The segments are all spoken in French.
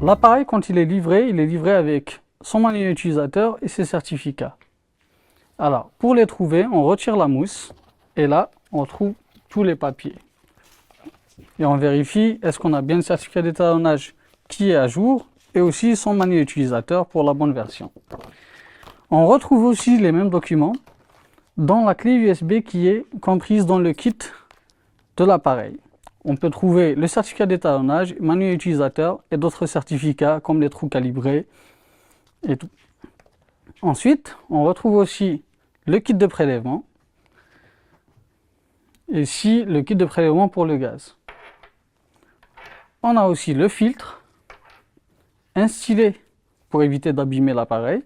L'appareil, quand il est livré avec son manuel utilisateur et ses certificats. Alors, pour les trouver, on retire la mousse et là, on trouve tous les papiers. Et on vérifie, est-ce qu'on a bien le certificat d'étalonnage qui est à jour et aussi son manuel utilisateur pour la bonne version. On retrouve aussi les mêmes documents dans la clé USB qui est comprise dans le kit de l'appareil. On peut trouver le certificat d'étalonnage, manuel utilisateur et d'autres certificats comme les trous calibrés et tout. Ensuite, on retrouve aussi le kit de prélèvement et ici le kit de prélèvement pour le gaz. On a aussi le filtre, un stylet pour éviter d'abîmer l'appareil,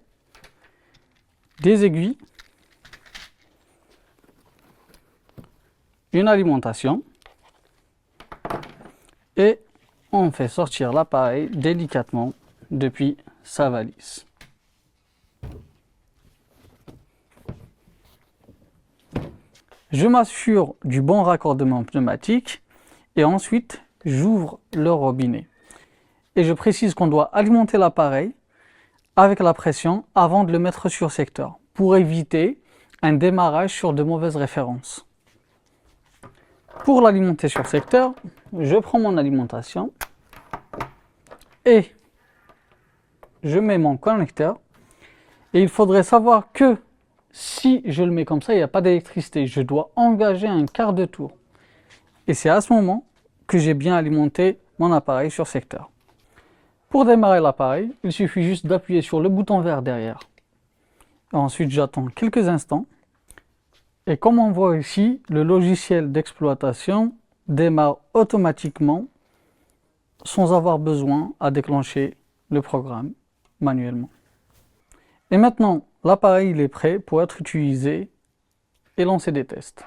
des aiguilles, une alimentation et on fait sortir l'appareil délicatement depuis sa valise. Je m'assure du bon raccordement pneumatique et ensuite j'ouvre le robinet. Et je précise qu'on doit alimenter l'appareil avec la pression avant de le mettre sur secteur pour éviter un démarrage sur de mauvaises références. Pour l'alimenter sur secteur, je prends mon alimentation et je mets mon connecteur. Et il faudrait savoir que si je le mets comme ça, il n'y a pas d'électricité. Je dois engager un quart de tour. Et c'est à ce moment que j'ai bien alimenté mon appareil sur secteur. Pour démarrer l'appareil, il suffit juste d'appuyer sur le bouton vert derrière. Ensuite, j'attends quelques instants. Et comme on voit ici, le logiciel d'exploitation démarre automatiquement sans avoir besoin à déclencher le programme manuellement. Et maintenant, l'appareil est prêt pour être utilisé et lancer des tests.